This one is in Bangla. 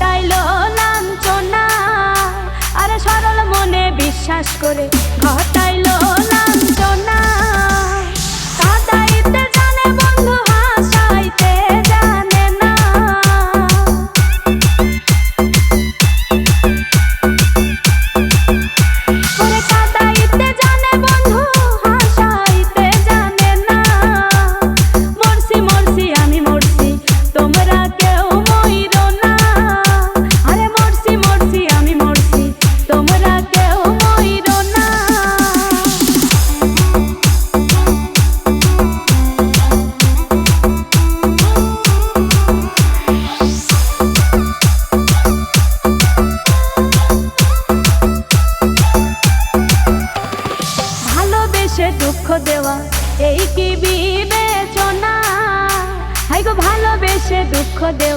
ঘটাইলো লাঞ্ছনা, আরে সরল মনে বিশ্বাস করে ঘটাইলো লাঞ্ছনা। কাঁদাইতে জানে বন্ধু, হাসাইতে জানে না। ওরে কাঁদাইতে জানে বন্ধু, হাসাইতে জানে না। মরছি মরছি আমি মরছি, তোমরা কেউ মইরো না। আরে মরছি মরছি আমি মরছি, তোমরা কেউ মইরো না। ভালোবেসে দুঃখ দেওয়া এই কি বিবেচনা? হাই গো ভালোবেসে দুঃখ দেওয়া